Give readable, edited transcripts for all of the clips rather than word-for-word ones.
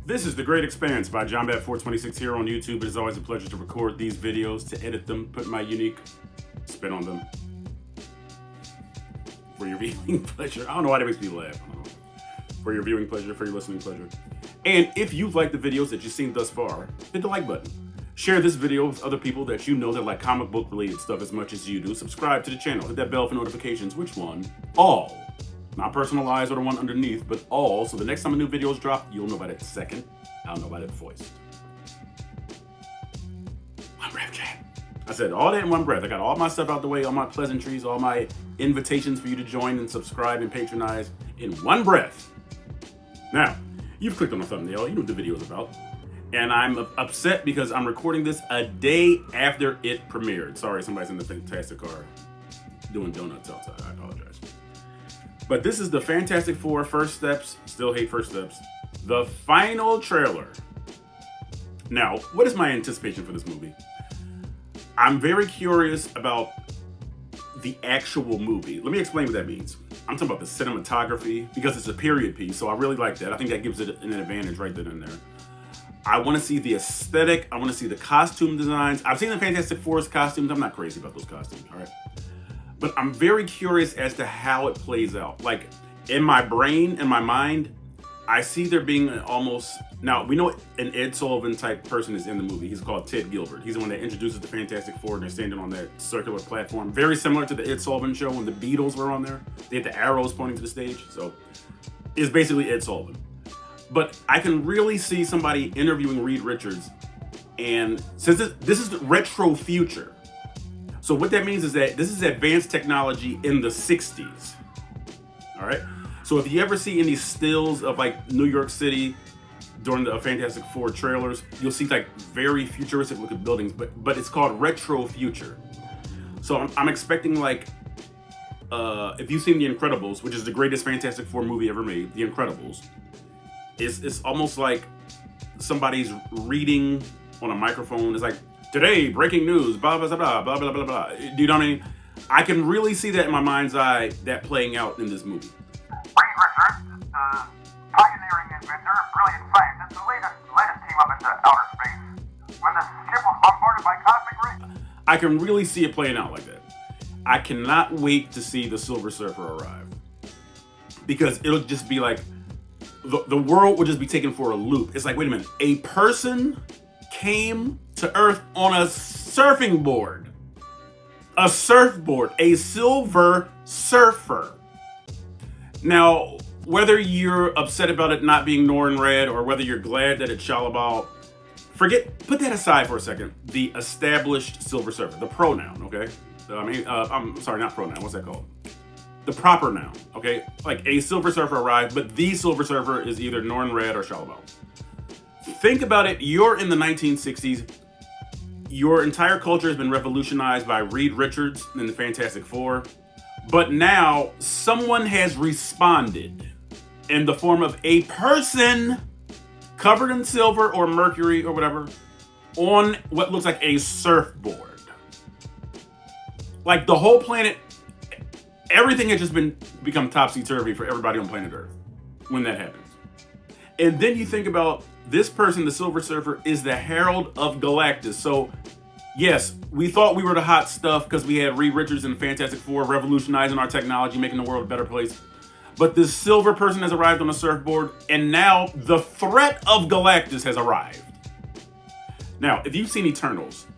This is The Great Expanse by JohnBat426 here on YouTube. It is always a pleasure to record these videos, to edit them, put my unique spin on them for your viewing pleasure. I don't know why that makes me laugh. I don't know. For your viewing pleasure, for your listening pleasure. And if you've liked the videos that you've seen thus far, hit the like button. Share this video with other people that you know that like comic book related stuff as much as you do. Subscribe to the channel. Hit that bell for notifications. Which one? All. Not personalized or the one underneath, but all. So the next time a new video is dropped, you'll know about it second. I'll know about it first. One breath, chat. I said all that in one breath. I got all my stuff out the way, all my pleasantries, all my invitations for you to join and subscribe and patronize in one breath. Now, you've clicked on the thumbnail. You know what the video is about. And I'm upset because I'm recording this a day after it premiered. Sorry, somebody's in the Fantastic car doing donuts outside. I apologize. But this is the Fantastic Four First Steps, still hate First Steps, the final trailer. Now, what is my anticipation for this movie? I'm very curious about the actual movie. Let me explain what that means. I'm talking about the cinematography, because it's a period piece, so I really like that. I think that gives it an advantage right then and there. I want to see the aesthetic. I want to see the costume designs. I've seen the Fantastic Four's costumes. I'm not crazy about those costumes, all right? But I'm very curious as to how it plays out. Like, in my brain, in my mind, I see there being almost... Now, we know an Ed Sullivan type person is in the movie. He's called Ted Gilbert. He's the one that introduces the Fantastic Four, and they're standing on that circular platform. Very similar to the Ed Sullivan show when the Beatles were on there. They had the arrows pointing to the stage. So, it's basically Ed Sullivan. But I can really see somebody interviewing Reed Richards. And since this is the retro future... So what that means is that this is advanced technology in the 60s, all right? So if you ever see any stills of like New York City during the Fantastic Four trailers, you'll see like very futuristic looking buildings, but it's called retro future. So I'm expecting like, if you've seen The Incredibles, which is the greatest Fantastic Four movie ever made, The Incredibles, it's almost like somebody's reading on a microphone. It's like, today, breaking news, blah, blah, blah, blah, blah, blah, blah, blah. Do you know what I mean? I can really see that in my mind's eye, that playing out in this movie. Reed Richards, pioneering inventor, brilliant scientist, the latest team up into outer space, when the ship was bombarded by cosmic rays. I can really see it playing out like that. I cannot wait to see the Silver Surfer arrive. Because it'll just be like, the world will just be taken for a loop. It's like, wait a minute, a person came to Earth on a surfing board. A surfboard. A silver surfer. Now, whether you're upset about it not being Norrin Red or whether you're glad that it's Shalabal, put that aside for a second. The established Silver Surfer. The pronoun, okay? I'm sorry, not pronoun. What's that called? The proper noun, okay? Like a Silver Surfer arrived, but the Silver Surfer is either Norrin Red or Shalabal. Think about it. You're in the 1960s. Your entire culture has been revolutionized by Reed Richards and the Fantastic Four. But now someone has responded in the form of a person covered in silver or mercury or whatever on what looks like a surfboard. Like the whole planet, everything has just become topsy-turvy for everybody on planet Earth when that happens. And then you think about this person, the Silver Surfer, is the Herald of Galactus. So, yes, we thought we were the hot stuff because we had Reed Richards and the Fantastic Four revolutionizing our technology, making the world a better place. But this silver person has arrived on a surfboard, and now the threat of Galactus has arrived. Now, if you've seen Eternals,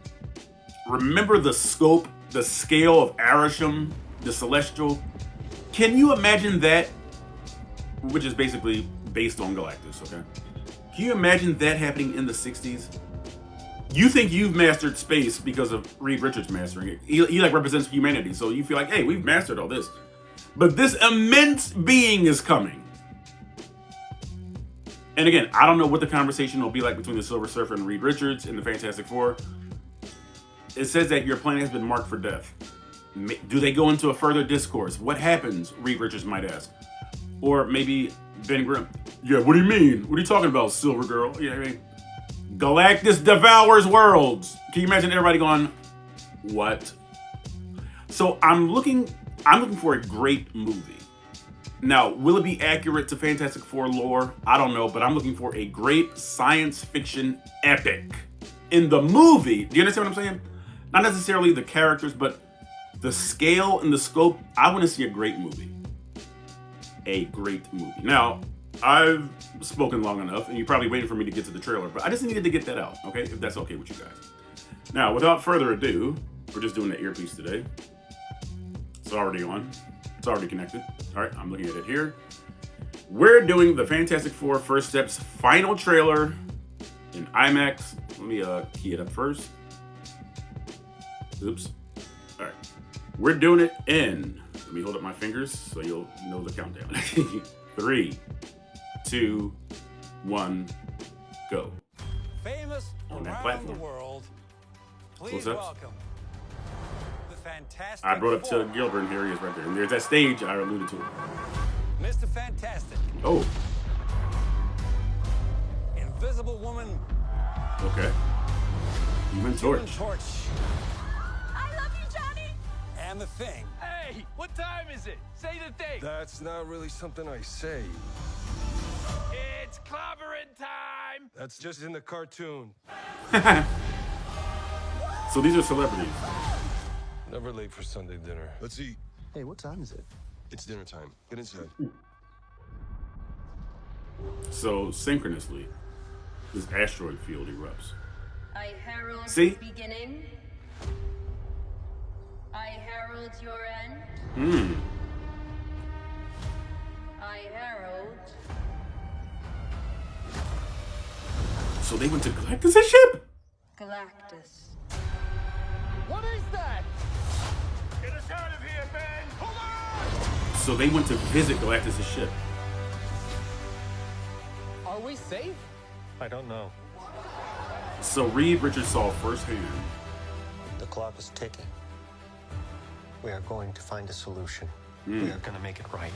remember the scope, the scale of Arishem, the Celestial? Can you imagine that? Which is basically based on Galactus, okay? Can you imagine that happening in the 60s? You think you've mastered space because of Reed Richards mastering it. He like represents humanity, so you feel like, hey, we've mastered all this. But this immense being is coming. And again, I don't know what the conversation will be like between the Silver Surfer and Reed Richards and the Fantastic Four. It says that your planet has been marked for death. Do they go into a further discourse? What happens, Reed Richards might ask. Or maybe Ben Grimm. Yeah, what do you mean? What are you talking about, Silver Girl? Yeah, I mean, Galactus devours worlds. Can you imagine everybody going, what? So I'm looking for a great movie. Now, will it be accurate to Fantastic Four lore? I don't know, but I'm looking for a great science fiction epic. In the movie, do you understand what I'm saying? Not necessarily the characters, but the scale and the scope. I want to see a great movie. A great movie. Now, I've spoken long enough, and you're probably waiting for me to get to the trailer, but I just needed to get that out, okay? If that's okay with you guys. Now, without further ado, we're just doing the earpiece today. It's already on. It's already connected. All right, I'm looking at it here. We're doing the Fantastic Four First Steps final trailer in IMAX. Let me key it up first. Oops. All right. We're doing it in, let me hold up my fingers so you'll know the countdown. 3, 2, 1, go. Famous On that around platform. the world, please What's up? welcome the Fantastic I brought up to Four. Gilbert, and here he is right there. And there's that stage I alluded to. Mr. Fantastic, Oh, Invisible Woman, okay. Human Human Torch. Torch, I love you, Johnny! and the Thing. Hey, what time is it? Say the date. That's not really something I say. It's clobbering time. That's just in the cartoon. So these are celebrities. Never late for Sunday dinner. Let's eat. Hey, what time is it? It's dinner time. Get inside. So synchronously, this asteroid field erupts. I herald See? the beginning. I herald your end. I herald. So they went to Galactus' ship? Galactus. What is that? Get us out of here, Ben. Hold on. So they went to visit Galactus' ship. Are we safe? I don't know. So Reed Richards saw firsthand. The clock is ticking. We are going to find a solution. We are going to make it right.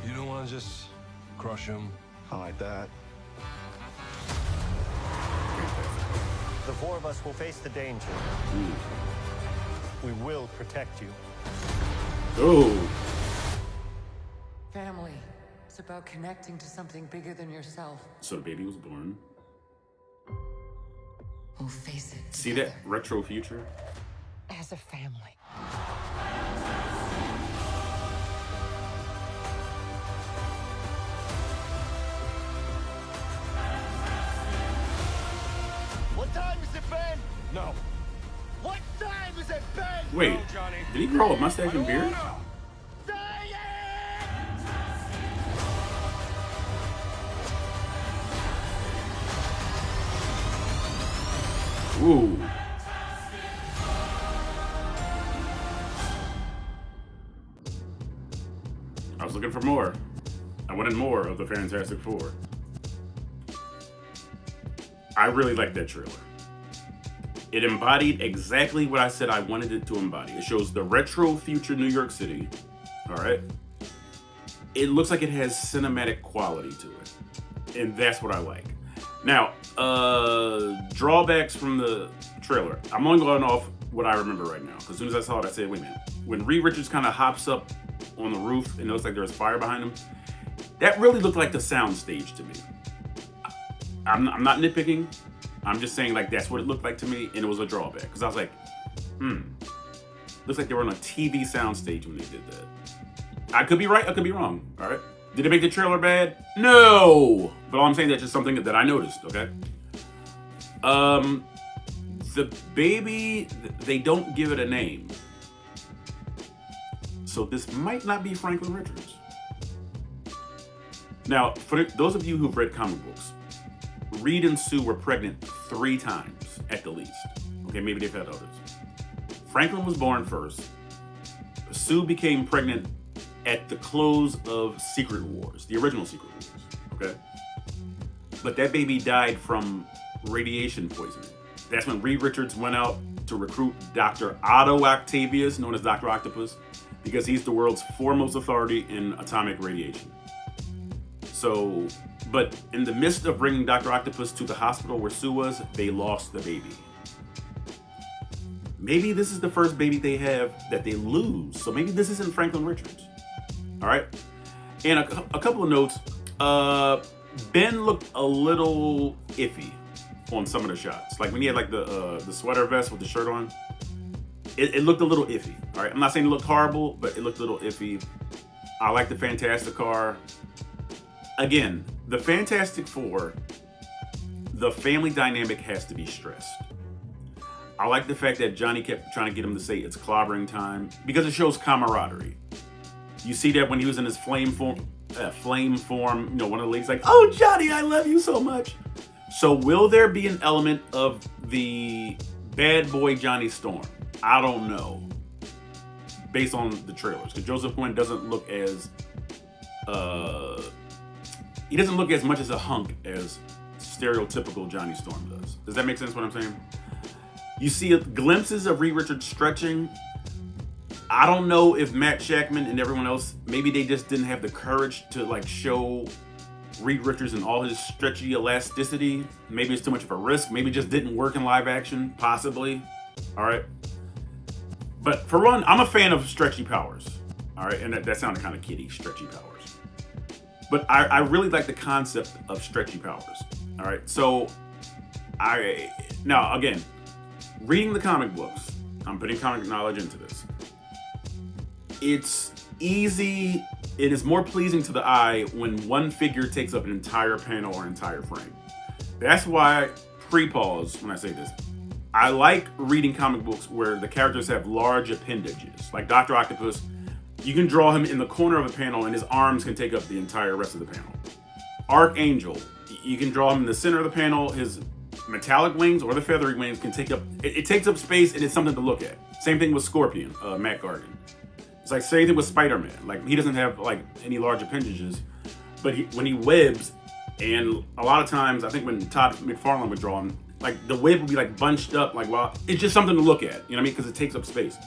You don't want to just crush him. Hide that. The four of us will face the danger. We will protect you. Oh, Family. It's about connecting to something bigger than yourself. so the baby was born. We'll face it. See that retro future? As a family. What time is it, Ben? No. What time is it, Ben? Wait, Johnny. did he grow a mustache and beard? Say it! Ooh. I was looking for more. I wanted more of the Fantastic Four. I really like that trailer. It embodied exactly what I said I wanted it to embody. It shows the retro future New York City. All right. It looks like it has cinematic quality to it. And that's what I like. Now, drawbacks from the trailer. I'm only going off what I remember right now. Because as soon as I saw it, I said, wait a minute. When Reed Richards kind of hops up on the roof and it looks like there's fire behind him, that really looked like the sound stage to me. I'm not nitpicking. I'm just saying, like, that's what it looked like to me, and it was a drawback. Because I was like, looks like they were on a TV soundstage when they did that. I could be right, I could be wrong, all right? Did it make the trailer bad? No! But all I'm saying, that's just something that I noticed, okay? The baby, they don't give it a name. So this might not be Franklin Richards. Now, for those of you who've read comic books, Reed and Sue were pregnant 3 times at the least. Okay, maybe they've had others. Franklin was born first. Sue became pregnant at the close of Secret Wars, the original Secret Wars. Okay? But that baby died from radiation poisoning. That's when Reed Richards went out to recruit Dr. Otto Octavius, known as Dr. Octopus, because he's the world's foremost authority in atomic radiation. So, but in the midst of bringing Dr. Octopus to the hospital where Sue was, they lost the baby. Maybe this is the first baby they have that they lose. So maybe this isn't Franklin Richards. All right. And a couple of notes. Ben looked a little iffy on some of the shots. Like when he had like the sweater vest with the shirt on, it looked a little iffy. All right. I'm not saying it looked horrible, but it looked a little iffy. I like the Fantastic car. Again, the Fantastic Four, the family dynamic has to be stressed. I like the fact that Johnny kept trying to get him to say it's clobbering time because it shows camaraderie. You see that when he was in his flame form, you know, one of the ladies like, "Oh, Johnny, I love you so much." So will there be an element of the bad boy Johnny Storm? I don't know. Based on the trailers, because Joseph Quinn doesn't look as he doesn't look as much as a hunk as stereotypical Johnny Storm does. Does that make sense what I'm saying? You see glimpses of Reed Richards stretching. I don't know if Matt Shakman and everyone else, maybe they just didn't have the courage to like show Reed Richards and all his stretchy elasticity. Maybe it's too much of a risk. Maybe it just didn't work in live action, possibly. All right. But for one, I'm a fan of stretchy powers. All right. And that sounded kind of kiddie, stretchy powers. But I really like the concept of stretchy powers. All right. So now again, reading the comic books, I'm putting comic knowledge into this. It's easy, it is more pleasing to the eye when one figure takes up an entire panel or entire frame. That's why, pre-pause when I say this, I like reading comic books where the characters have large appendages. Like Dr. Octopus, you can draw him in the corner of a panel and his arms can take up the entire rest of the panel. Archangel, you can draw him in the center of the panel, his metallic wings or the feathery wings can take up, it takes up space and it's something to look at. Same thing with Scorpion, Matt Gargan. It's like same thing with Spider-Man. Like he doesn't have like any large appendages, but when he webs, and a lot of times I think when Todd McFarlane would draw him, like the web would be like bunched up, like wow, it's just something to look at. You know what I mean? Because it takes up space.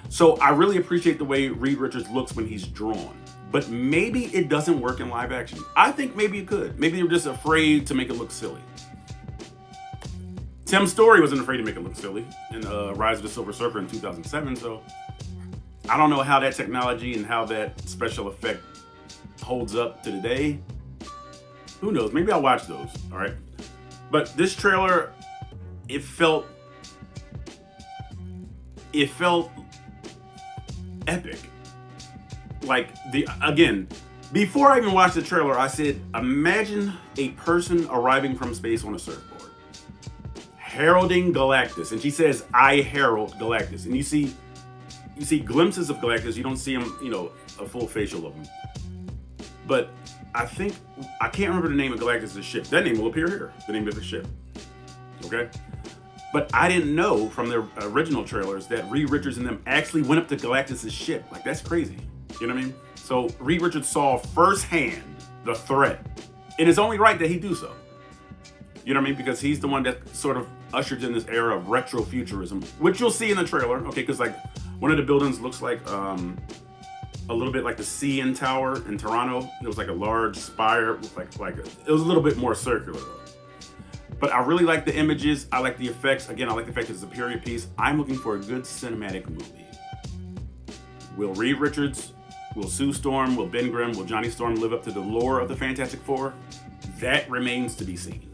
So I really appreciate the way Reed Richards looks when he's drawn. But maybe it doesn't work in live action. I think maybe it could. Maybe they were just afraid to make it look silly. Tim Story wasn't afraid to make it look silly in Rise of the Silver Surfer in 2007, so I don't know how that technology and how that special effect holds up to today. Who knows? Maybe I'll watch those, all right? But this trailer, it felt epic. Like, again, before I even watched the trailer, I said, imagine a person arriving from space on a surfboard, heralding Galactus. And she says, "I herald Galactus." And you see glimpses of Galactus. You don't see him, you know, a full facial of him. But I can't remember the name of Galactus' ship. That name will appear here, the name of the ship. Okay? But I didn't know from the original trailers that Reed Richards and them actually went up to Galactus' ship. Like, that's crazy. You know what I mean? So Reed Richards saw firsthand the threat. And it's only right that he do so. You know what I mean? Because he's the one that sort of ushered in this era of retrofuturism, which you'll see in the trailer, okay? Because like one of the buildings looks like a little bit like the CN Tower in Toronto. It was like a large spire, with like it was a little bit more circular though. But I really like the images. I like the effects. Again, I like the fact that it's a period piece. I'm looking for a good cinematic movie. Will Reed Richards, will Sue Storm, will Ben Grimm, will Johnny Storm live up to the lore of the Fantastic Four? That remains to be seen.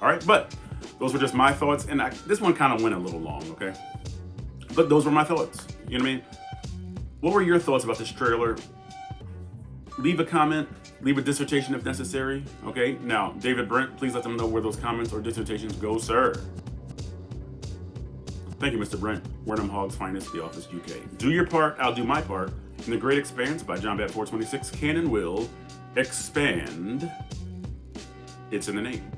All right, but those were just my thoughts. And this one kind of went a little long, okay? But those were my thoughts. You know what I mean? What were your thoughts about this trailer? Leave a comment, leave a dissertation if necessary, okay? Now, David Brent, please let them know where those comments or dissertations go, sir. Thank you, Mr. Brent. Wernham Hogg's Finest, The Office UK. Do your part, I'll do my part. In The Great Expanse by John Bat 426, can and will expand. It's in the name.